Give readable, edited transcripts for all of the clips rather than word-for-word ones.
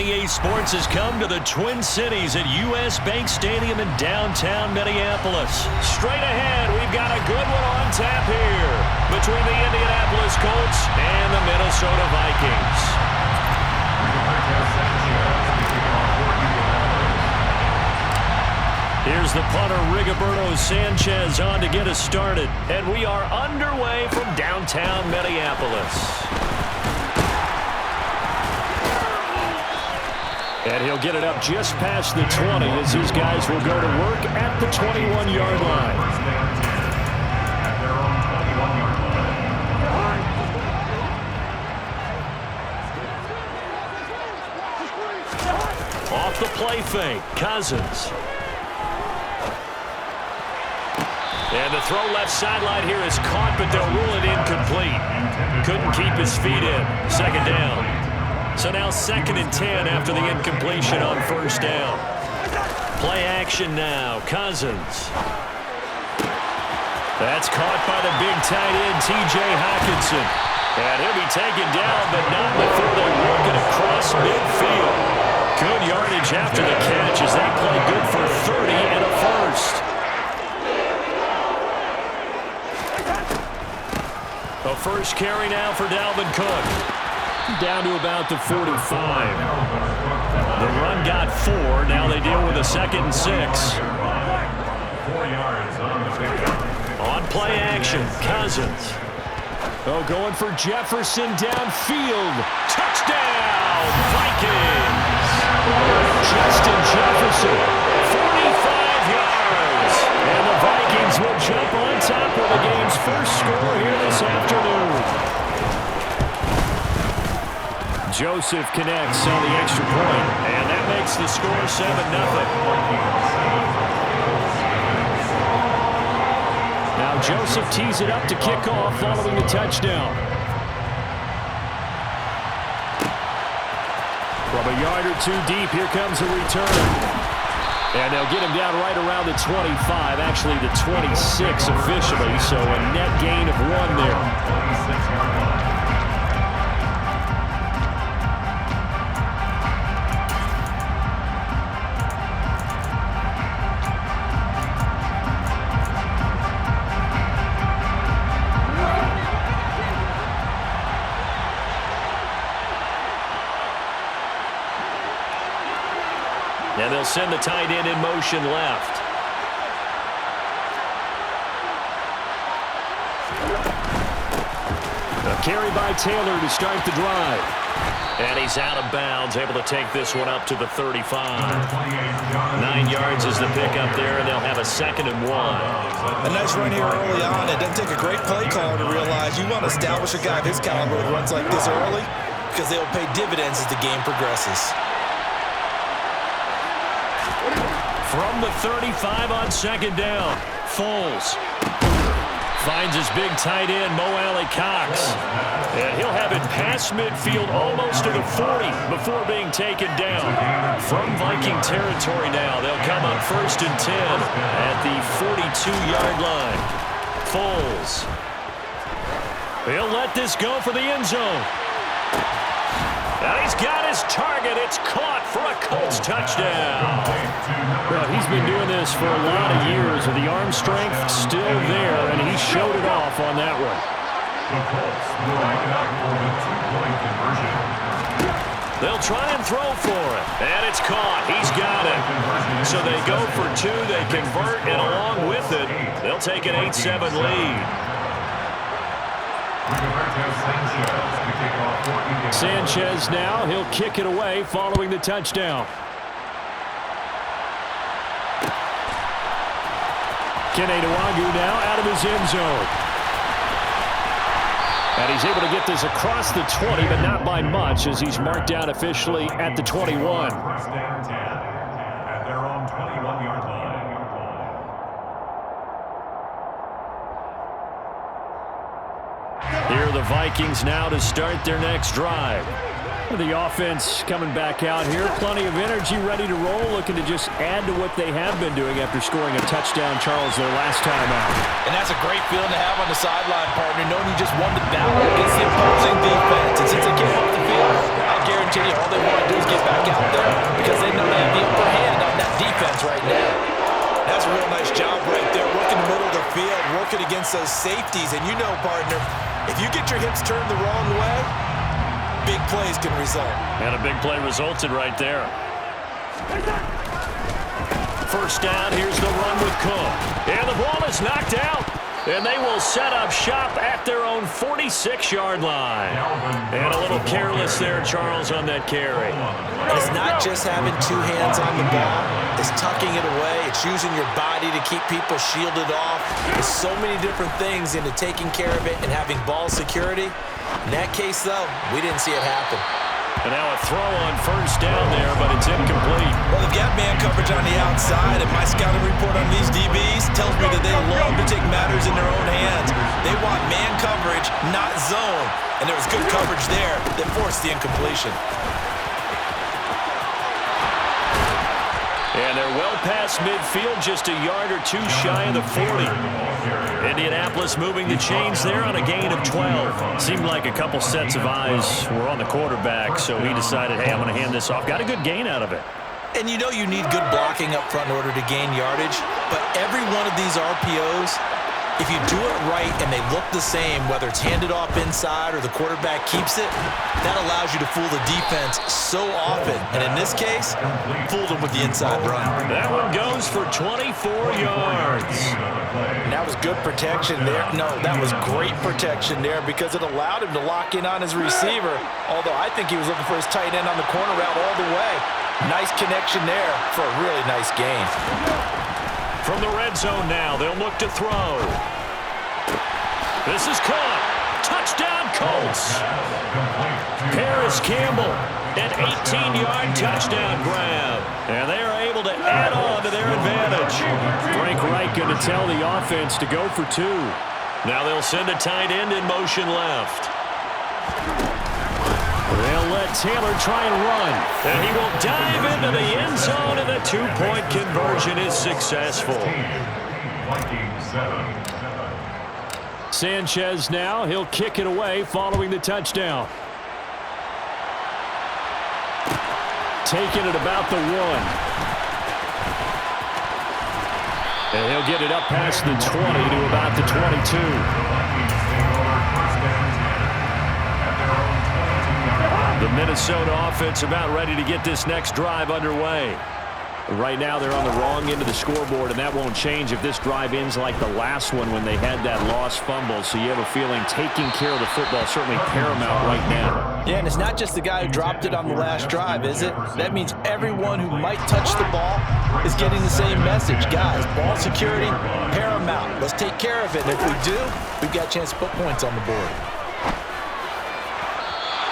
EA Sports has come to the Twin Cities at U.S. Bank Stadium in downtown Minneapolis. Straight ahead, we've got a good one on tap here between the Indianapolis Colts and the Minnesota Vikings. Here's the punter, Rigoberto Sanchez, on to get us started. And we are underway from downtown Minneapolis. And he'll get it up just past the 20 as his guys will go to work at the 21-yard line. Off the play fake, Cousins. And the throw left sideline here is caught, but they'll rule it incomplete. Couldn't keep his feet in. Second down. So now 2nd and 10 after the incompletion on first down. Play action now. Cousins. That's caught by the big tight end, T.J. Hockenson. And he'll be taken down, but not before they work it across midfield. Good yardage after the catch as they play good for 30 and a first. A first carry now for Dalvin Cook. Down to about the 45. The run got 4. Now they deal with a 2nd and 6. 4 yards on play action, Cousins. Oh, going for Jefferson downfield. Touchdown, Vikings. Justin Jefferson, 45 yards. And the Vikings will jump on top of the game's first score here this afternoon. Joseph connects on the extra point, and that makes the score 7-0. Now Joseph tees it up to kick off following the touchdown. From a yard or two deep, here comes a return. And they'll get him down right around the 25, actually the 26 officially, so a net gain of 1 there. And they'll send the tight end in motion left. A carry by Taylor to start the drive. And he's out of bounds, able to take this one up to the 35. 9 yards is the pickup there, and they'll have a 2nd and 1. A nice run here early on. It doesn't take a great play caller to realize you want to establish a guy of his caliber with runs like this early because they'll pay dividends as the game progresses. From the 35 on 2nd down, Foles finds his big tight end, Mo Alley-Cox. And he'll have it past midfield almost to the 40 before being taken down. From Viking territory now, they'll come up 1st and 10 at the 42-yard line. Foles. He'll let this go for the end zone. And he's got his target. It's caught for a Colts touchdown. Well, he's been doing this for a lot of years with the arm strength still there, and he showed it off on that one. They'll try and throw for it, and it's caught. He's got it. So they go for 2. They convert, and along with it, they'll take an 8-7 lead. Sanchez now, he'll kick it away following the touchdown. Kene Nwangwu now out of his end zone. And he's able to get this across the 20, but not by much as he's marked down officially at the 21. First down 10 at their own 21-yard line. Here are the Vikings now to start their next drive. The offense coming back out here. Plenty of energy, ready to roll, looking to just add to what they have been doing after scoring a touchdown, Charles, their last time out. And that's a great feeling to have on the sideline, partner, knowing you just won the battle against the opposing defense. And since they came off the field, I guarantee continue. All they want to do is get back out there because they know they have the upper hand on that defense right now. That's a real nice job right there, working the middle of the field, working against those safeties. And you know, partner, if you get your hips turned the wrong way, big plays can result. And a big play resulted right there. First down, here's the run with Cook. And the ball is knocked out. And they will set up shop at their own 46-yard line. And a little careless there, Charles, on that carry. It's not just having two hands on the ball. It's tucking it away. It's using your body to keep people shielded off. There's so many different things into taking care of it and having ball security. In that case, though, we didn't see it happen. And now a throw on first down there, but it's incomplete. Well, they've got man coverage on the outside, and my scouting report on these DBs tells me that they love to take matters in their own hands. They want man coverage, not zone. And there was good coverage there that forced the incompletion. And they're well past midfield, just a yard or two shy of the 40. Indianapolis moving the chains there on a gain of 12. Seemed like a couple sets of eyes were on the quarterback, so he decided, hey, I'm going to hand this off. Got a good gain out of it. And you know you need good blocking up front in order to gain yardage, but every one of these RPOs, if you do it right and they look the same, whether it's handed off inside or the quarterback keeps it, that allows you to fool the defense so often. And in this case, fooled them with the inside run. That one goes for 24 yards. And that was good protection there. No, that was great protection there because it allowed him to lock in on his receiver, although I think he was looking for his tight end on the corner route all the way. Nice connection there for a really nice gain. From the red zone now, they'll look to throw. This is caught. Touchdown, Colts. Paris Campbell, an 18-yard touchdown grab. And they are able to add on to their advantage. Frank Reich going to tell the offense to go for two. Now they'll send a tight end in motion left. They'll let Taylor try and run. And he will dive into the end zone, and the two-point conversion is successful. Sanchez now, he'll kick it away following the touchdown. Taking it about the 1. And he'll get it up past the 20 to about the 22. The Minnesota offense about ready to get this next drive underway. Right now they're on the wrong end of the scoreboard, and that won't change if this drive ends like the last one when they had that lost fumble. So you have a feeling taking care of the football certainly paramount right now. Yeah, and it's not just the guy who dropped it on the last drive, is it? That means everyone who might touch the ball is getting the same message. Guys, ball security, paramount. Let's take care of it. And if we do, we've got a chance to put points on the board.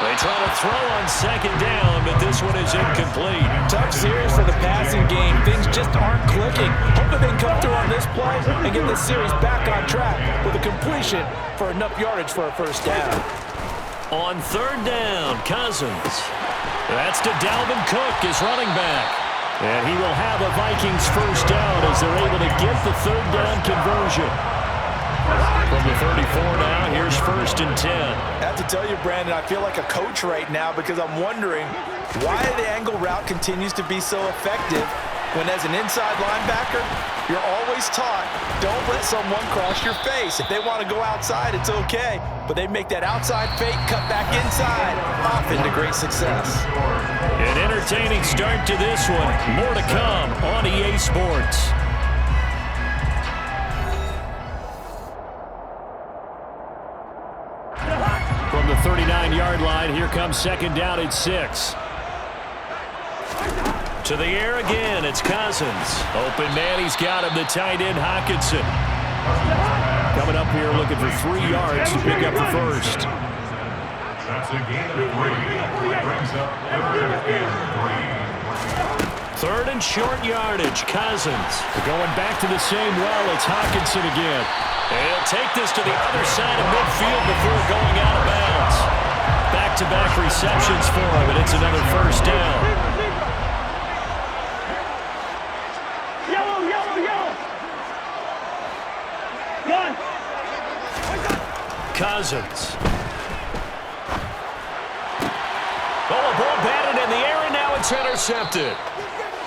They try to throw on second down, but this one is incomplete. Tough series for the passing game. Things just aren't clicking. Hopefully they can come through on this play and get this series back on track with a completion for enough yardage for a first down. On third down, Cousins. That's to Dalvin Cook, his running back. And he will have a Vikings first down as they're able to get the third down conversion. From the 34 now, here's 1st and 10. I have to tell you, Brandon, I feel like a coach right now because I'm wondering why the angle route continues to be so effective when as an inside linebacker, you're always taught, don't let someone cross your face. If they want to go outside, it's okay. But they make that outside fake, cut back inside, often to great success. An entertaining start to this one. More to come on EA Sports. From the 39-yard line, here comes second down at 6. To the air again, it's Cousins. Open man, he's got him, the tight end, Hockenson. Coming up here looking for 3 yards to pick up the first. That's a gain of 3. Brings up third and 3. Third and short yardage, Cousins. Going back to the same well, it's Hockenson again. And he'll take this to the other side of midfield before going out of bounds. Back-to-back receptions for him, and it's another first down. Cousins. Oh, a ball back. It's intercepted.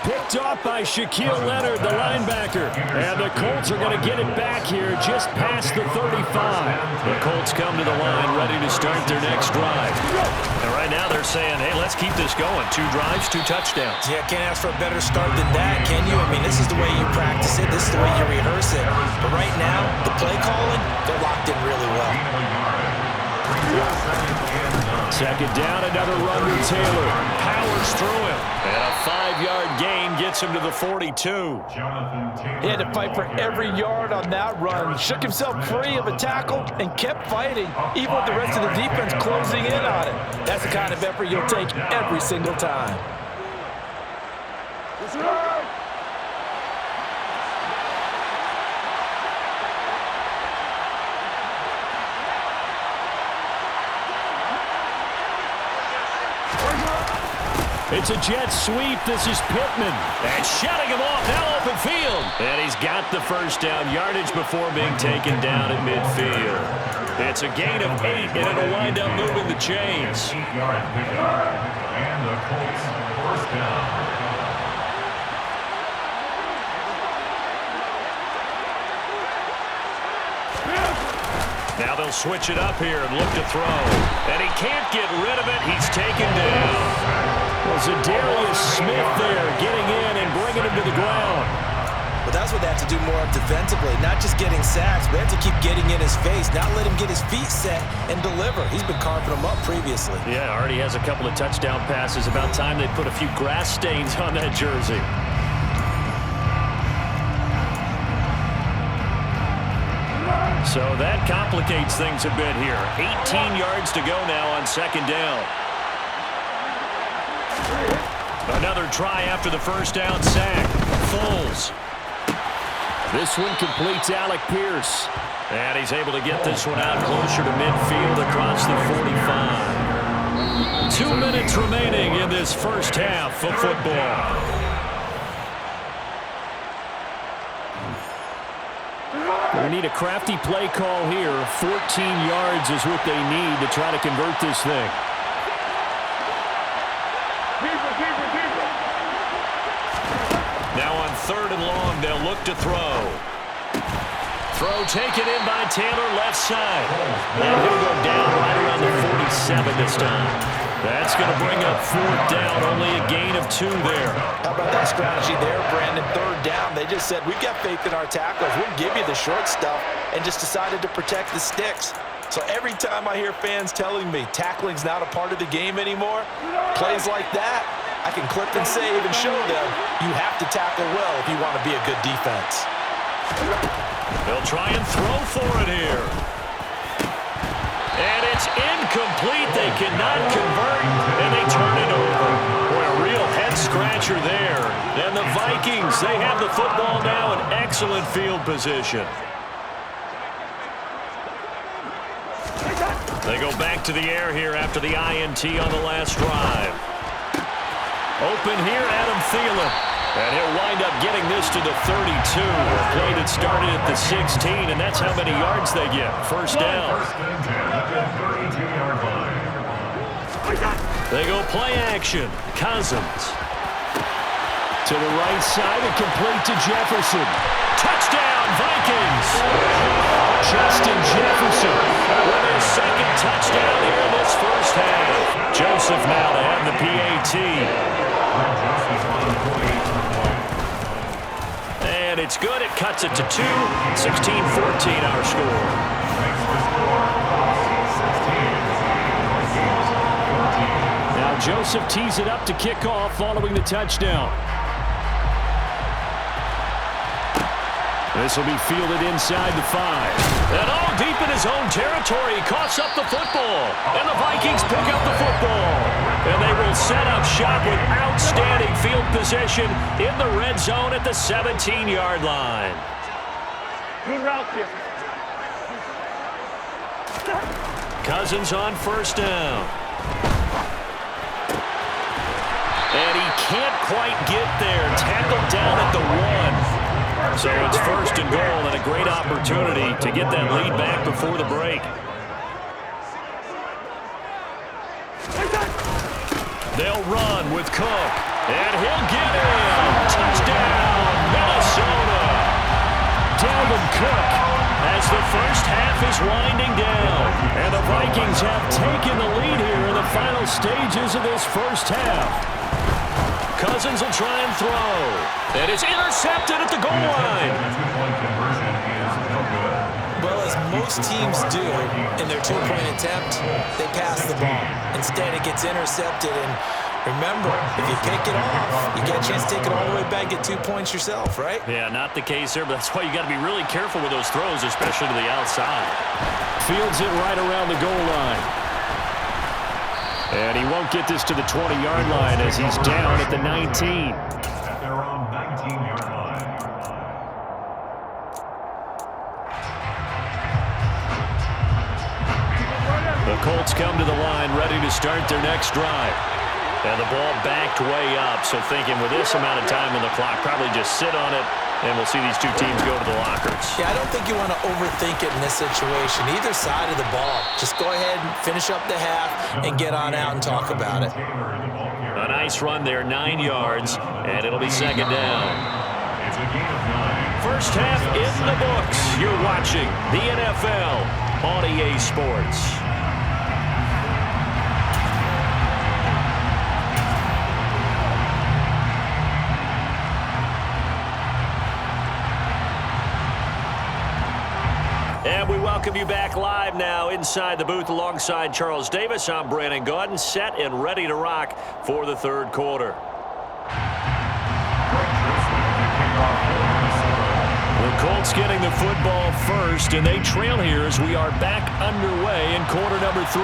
Picked off by Shaquille Leonard, the linebacker. And the Colts are going to get it back here just past the 35. The Colts come to the line ready to start their next drive. And right now they're saying, hey, let's keep this going. 2 drives, 2 touchdowns. Yeah, can't ask for a better start than that, can you? I mean, this is the way you practice it. This is the way you rehearse it. But right now, the play calling, they're locked in really well. Second down, another run to Taylor. Powers through him. And a 5-yard gain gets him to the 42. He had to fight for every yard on that run. Shook himself free of a tackle and kept fighting, even with the rest of the defense closing in on it. That's the kind of effort you'll take every single time. It's a jet sweep. This is Pittman. And shutting him off, now open field. And he's got the first down yardage before being taken down at midfield. It's a gain of 8, and it'll wind up moving the chains. 8-yard pickup. And the Colts first down. Now they'll switch it up here and look to throw. And he can't get rid of it. He's taken down. Well, Zadarius Smith there getting in and bringing him to the ground. But that's what they have to do more of defensively. Not just getting sacks, but they have to keep getting in his face. Not let him get his feet set and deliver. He's been carving them up previously. Yeah, already has a couple of touchdown passes. About time they put a few grass stains on that jersey. So that complicates things a bit here. 18 yards to go now on second down. Another try after the first down sack. Foles. This one completes Alec Pierce. And he's able to get this one out closer to midfield across the 45. 2 minutes remaining in this first half of football. They need a crafty play call here. 14 yards is what they need to try to convert this thing. Now on 3rd and long, they'll look to throw. Throw taken in by Taylor, left side. And he'll go down right around the 47 this time. That's going to bring up 4th down, only a gain of 2 there. How about that strategy there, Brandon? 3rd down, they just said, we've got faith in our tackles. We'll give you the short stuff, and just decided to protect the sticks. So every time I hear fans telling me tackling's not a part of the game anymore, plays like that, I can clip and save and show them you have to tackle well if you want to be a good defense. They'll try and throw for it here. And it's incomplete. They cannot convert, and they turn it over. Boy, a real head-scratcher there. And the Vikings, they have the football now in excellent field position. They go back to the air here after the INT on the last drive. Open here, Adam Thielen. And he'll wind up getting this to the 32. A play that started at the 16, and that's how many yards they get. First down. They go play action. Cousins. To the right side and complete to Jefferson. Touchdown, Vikings! Justin Jefferson with his 2nd touchdown here in this first half. Joseph now to have the PAT. And it's good. It cuts it to 2. 16-14 our score. Now Joseph tees it up to kick off following the touchdown. This will be fielded inside the 5. And all deep in his own territory. He coughs up the football. And the Vikings pick up the football. And they will set up shop with outstanding field position in the red zone at the 17-yard line. Good route here. Cousins on first down. And he can't quite get there. Tackled down at the 1. So it's 1st and goal, and a great opportunity to get that lead back before the break. They'll run with Cook. And he'll get in. Touchdown, Minnesota. Dalvin Cook as the first half is winding down. And the Vikings have taken the lead here in the final stages of this first half. Cousins will try and throw. And it's intercepted at the goal line. Well, as most teams do in their two-point attempt, they pass the ball. Instead, it gets intercepted. And remember, if you pick it off, you get a chance to take it all the way back, get 2 points yourself, right? Yeah, not the case there, but that's why you got to be really careful with those throws, especially to the outside. Fields it right around the goal line. And he won't get this to the 20-yard line as he's down at the 19. At their own 19-yard line. The Colts come to the line ready to start their next drive. And the ball backed way up, so thinking with this amount of time on the clock, probably just sit on it, and we'll see these two teams go to the lockers. Yeah, I don't think you want to overthink it in this situation. Either side of the ball. Just go ahead and finish up the half and get on out and talk about it. A nice run there, 9 yards, and it'll be second down. It's a gain of 9. First half in the books. You're watching the NFL on EA Sports. And we welcome you back live now inside the booth alongside Charles Davis. I'm Brandon Gaudin, set and ready to rock for the third quarter. The Colts getting the football first, and they trail here as we are back underway in quarter number 3.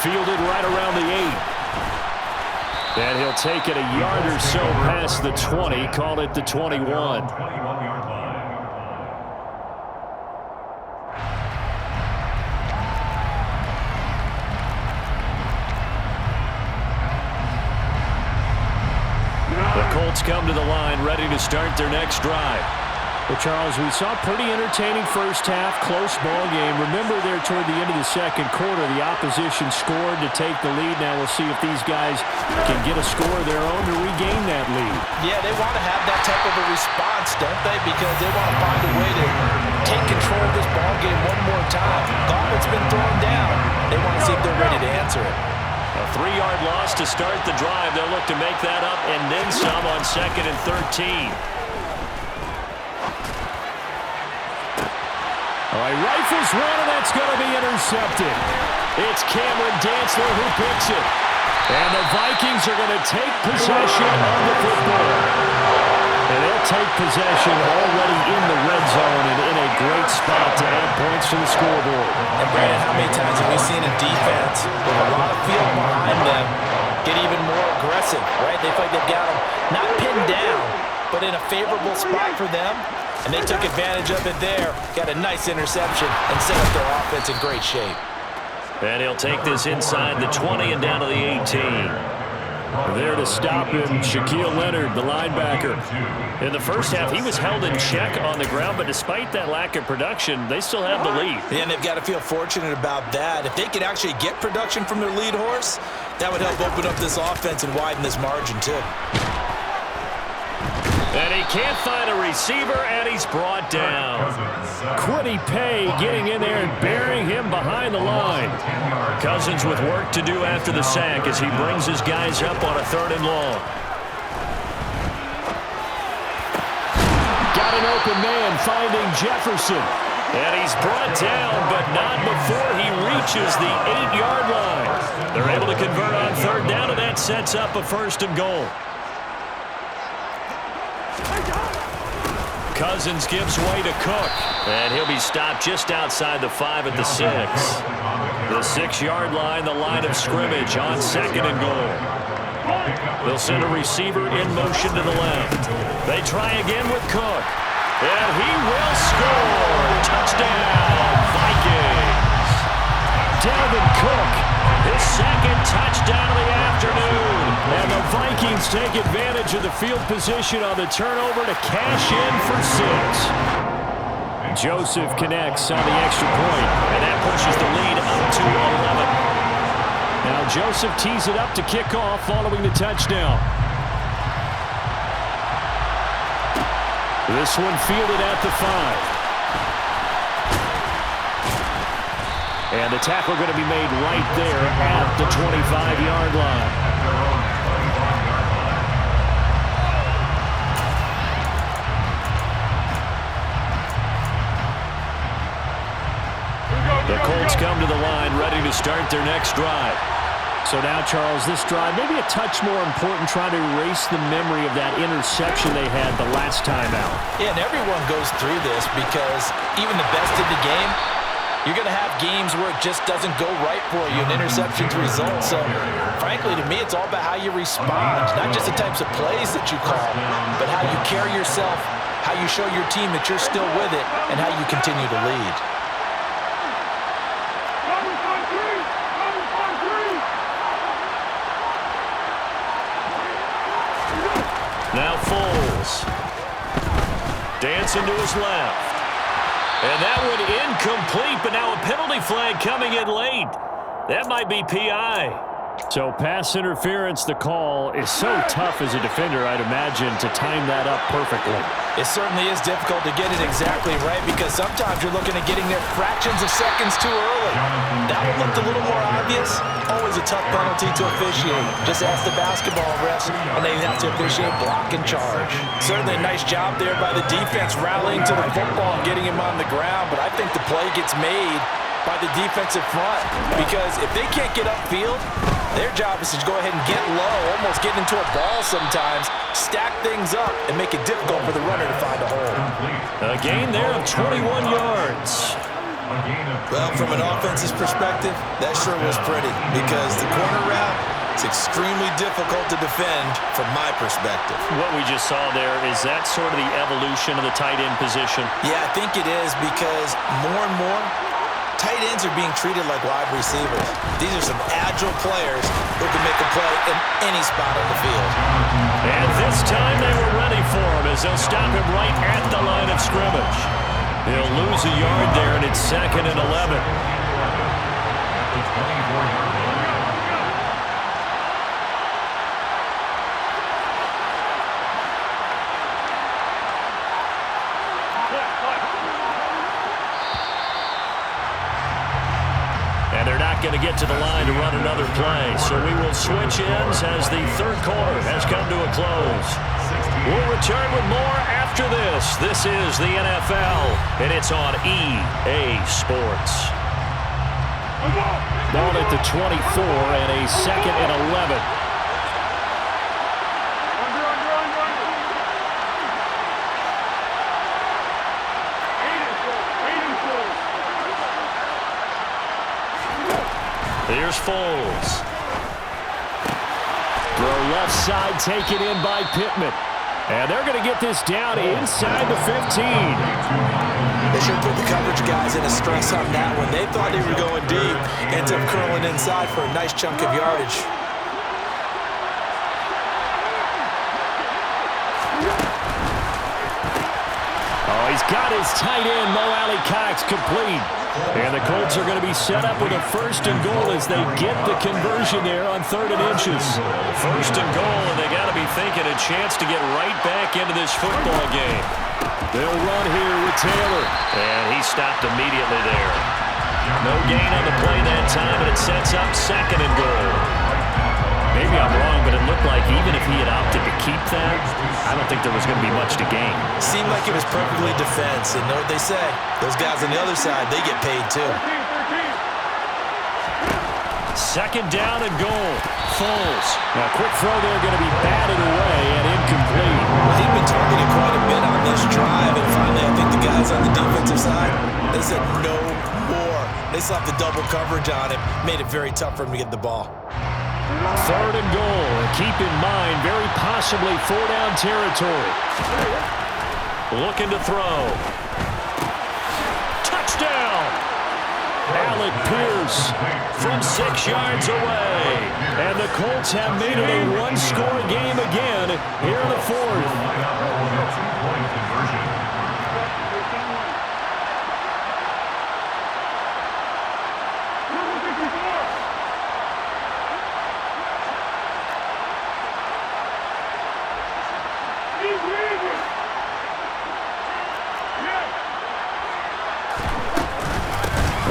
Fielded right around the 8. And he'll take it a yard or so past the 20, call it the 21. 21-yard line. The Colts come to the line ready to start their next drive. Well, Charles, we saw a pretty entertaining first half, close ball game. Remember there toward the end of the second quarter, the opposition scored to take the lead. Now we'll see if these guys can get a score of their own to regain that lead. Yeah, they want to have that type of a response, don't they? Because they want to find a way to take control of this ball game one more time. The offense been thrown down. They want to see if they're ready to answer it. A 3-yard loss to start the drive. They'll look to make that up and then some on 2nd and 13. All right, rifles one, and that's going to be intercepted. It's Cameron Dantzler who picks it. And the Vikings are going to take possession of the football. And they'll take possession already in the red zone and in a great spot to add points to the scoreboard. And Brandon, how many times have we seen a defense with a lot of field behind them get even more aggressive, right? They feel like they've got them not pinned down, but in a favorable spot for them. And they took advantage of it there. Got a nice interception and set up their offense in great shape. And he'll take this inside the 20 and down to the 18. There to stop him, Shaquille Leonard, the linebacker. In the first half, he was held in check on the ground, but despite that lack of production, they still have the lead. And they've got to feel fortunate about that. If they could actually get production from their lead horse, that would help open up this offense and widen this margin too. And he can't find a receiver, and he's brought down. Quiddy Pay getting in there and burying him behind the line. Cousins with work to do after the sack as he brings his guys up on a 3rd and long. Got an open man finding Jefferson. And he's brought down, but not before he reaches the 8-yard line. They're able to convert on 3rd down, and that sets up a 1st and goal. Cousins gives way to Cook, and he'll be stopped just outside the 5 at the 6. The 6-yard line, the line of scrimmage on 2nd and goal. They'll send a receiver in motion to the left. They try again with Cook, and he will score. Touchdown, Vikings. Dalvin Cook, his 2nd touchdown of the afternoon. And the Vikings take advantage of the field position on the turnover to cash in for 6. Joseph connects on the extra point. And that pushes the lead up to 11. Now Now Joseph tees it up to kick off following the touchdown. This one fielded at the 5. And the tackle going to be made right there at the 25-yard line. The Colts come to the line ready to start their next drive. So now, Charles, this drive maybe a touch more important, trying to erase the memory of that interception they had the last time out. Yeah, and everyone goes through this because even the best in the game, you're going to have games where it just doesn't go right for you and interceptions result. So, frankly, to me, it's all about how you respond, not just the types of plays that you call, but how you carry yourself, how you show your team that you're still with it, and how you continue to lead. Now Foles. Dancing to his left. And that one incomplete, but now a penalty flag coming in late. That might be PI. So pass interference, the call is so tough as a defender, I'd imagine, to time that up perfectly. It certainly is difficult to get it exactly right because sometimes you're looking at getting there fractions of seconds too early. That one looked a little more obvious. Always a tough penalty to officiate. Just ask the basketball refs when they have to officiate block and charge. Certainly a nice job there by the defense rallying to the football and getting him on the ground, but I think the play gets made by the defensive front because if they can't get upfield, their job is to go ahead and get low, almost get into a ball sometimes, stack things up, and make it difficult for the runner to find a hole. A gain there of 21 yards. Well, from an offense's perspective, that sure was pretty because the corner route, it's extremely difficult to defend from my perspective. What we just saw there, is that sort of the evolution of the tight end position? Yeah, I think it is because more and more, tight ends are being treated like wide receivers. These are some agile players who can make a play in any spot on the field. And this time they were ready for him as they'll stop him right at the line of scrimmage. He'll lose a yard there, and it's 2nd and 11. And they're not going to get to the line to run another play. So we will switch ends as the third quarter has come to a close. We'll return with more after this. This is the NFL, and it's on EA Sports. Ball at the 24 and a 2nd and 11. Here's Foles. Throw left side taken in by Pittman. And they're going to get this down inside the 15. They should put the coverage guys in a stress on that one. They thought they were going deep. Ends up curling inside for a nice chunk of yardage. Oh, he's got his tight end, Mo Alley-Cox, complete. And the Colts are going to be set up with a 1st and goal as they get the conversion there on 3rd and inches. 1st and goal, and they got to be thinking a chance to get right back into this football game. They'll run here with Taylor. And he stopped immediately there. No gain on the play that time, and it sets up 2nd and goal. Maybe I'm wrong, but it looked like even if he had opted to keep that, I don't think there was going to be much to gain. Seemed like it was perfectly defense, and know what they say. Those guys on the other side, they get paid too. 2nd down and goal. Foles. Now, quick throw there going to be batted away and incomplete. Well, he'd been targeted quite a bit on this drive, and finally I think the guys on the defensive side, they said no more. They slapped the double coverage on him, made it very tough for him to get the ball. 3rd and goal. Keep in mind, very possibly 4-down territory. Looking to throw. Touchdown! Alec Pierce from 6 yards away. And the Colts have made it a one-score game again here in the 4th.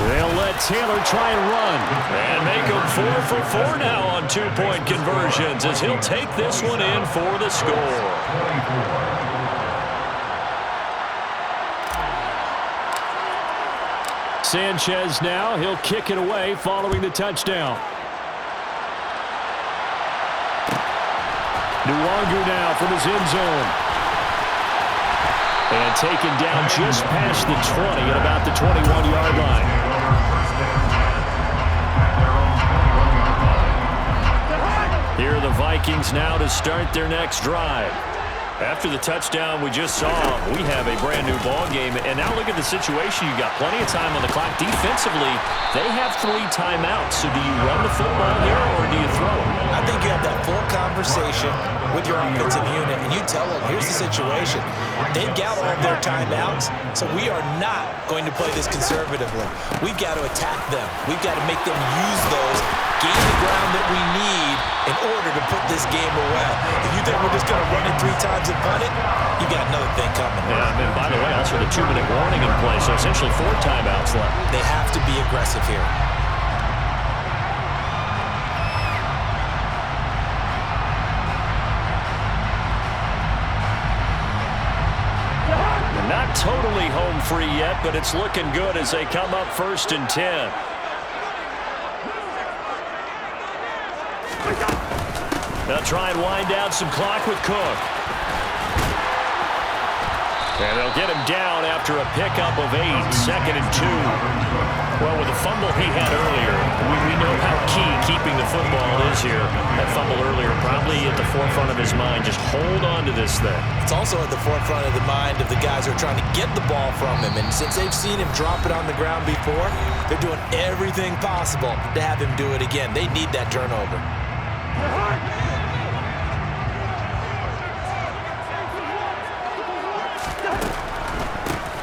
They'll let Taylor try and run. And make him 4 for 4 now on two-point conversions as he'll take this one in for the score. Sanchez now. He'll kick it away following the touchdown. Nwangu now from his end zone. And taken down just past the 20 at about the 21-yard line. Here are the Vikings now to start their next drive. After the touchdown we just saw, we have a brand-new ball game. And now look at the situation. You've got plenty of time on the clock. Defensively, they have 3 timeouts. So do you run the football here or do you throw it? I think you have that full conversation with your offensive unit, and you tell them, here's the situation. They've got all of their timeouts, so we are not going to play this conservatively. We've got to attack them. We've got to make them use those, gain the ground that we need in order to put this game away. If you think we're just going to run it 3 times and punt it, you got another thing coming. Yeah, and by the way, also the 2-minute warning in play, so essentially 4 timeouts left. They have to be aggressive here. Not totally home free yet, but it's looking good as they come up 1st and 10. They'll try and wind down some clock with Cook. And they'll get him down after a pickup of 8, 2nd and 2. Well, with the fumble he had earlier, we know how key keeping the football is here. That fumble earlier probably at the forefront of his mind. Just hold on to this thing. It's also at the forefront of the mind of the guys who are trying to get the ball from him. And since they've seen him drop it on the ground before, they're doing everything possible to have him do it again. They need that turnover.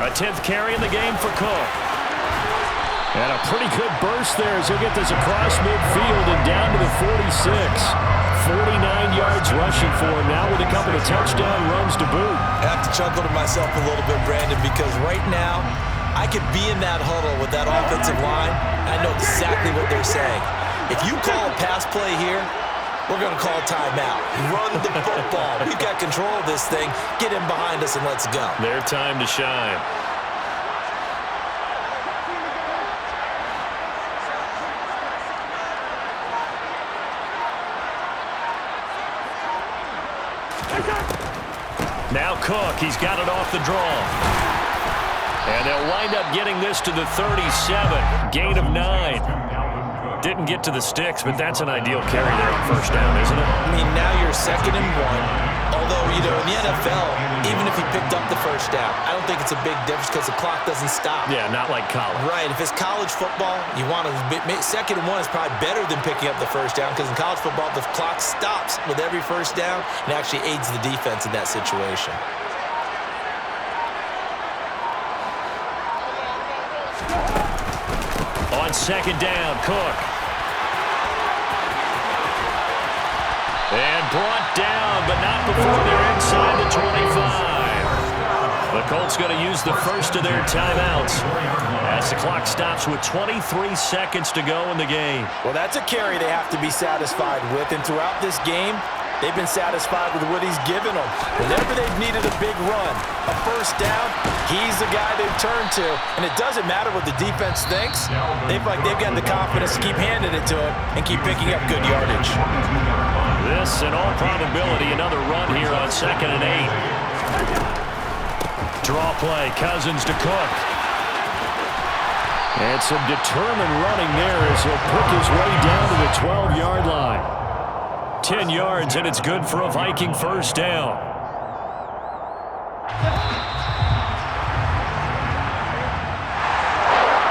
A 10th carry in the game for Cook. And a pretty good burst there as he'll get this across midfield and down to the 46. 49 yards rushing for him now with a couple of touchdown runs to boot. I have to chuckle to myself a little bit, Brandon, because right now I could be in that huddle with that offensive line. I know exactly what they're saying. If you call a pass play here, we're going to call timeout. Run the football. We've got control of this thing. Get him behind us and let's go. Their time to shine. Now Cook, he's got it off the draw. And they'll wind up getting this to the 37. Gain of 9. Didn't get to the sticks, but that's an ideal carry there on 1st down, isn't it? I mean, now you're 2nd and 1. Although, you know, in the NFL, even if he picked up the 1st down, I don't think it's a big difference because the clock doesn't stop. Yeah, not like college. Right. If it's college football, you want to 2nd and 1 is probably better than picking up the 1st down because in college football, the clock stops with every 1st down and actually aids the defense in that situation. On 2nd down, Cook. And brought down, but not before they're inside the 25. The Colts going to use the first of their timeouts as the clock stops with 23 seconds to go in the game. Well, that's a carry they have to be satisfied with, and throughout this game, they've been satisfied with what he's given them. Whenever they've needed a big run, a 1st down, he's the guy they've turned to. And it doesn't matter what the defense thinks. They've got the confidence to keep handing it to him and keep picking up good yardage. This, in all probability, another run here on 2nd and 8. Draw play, Cousins to Cook. And some determined running there as he'll pick his way down to the 12-yard line. 10 yards, and it's good for a Viking 1st down.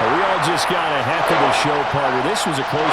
We all just got a heck of a show, partner. This was a close game.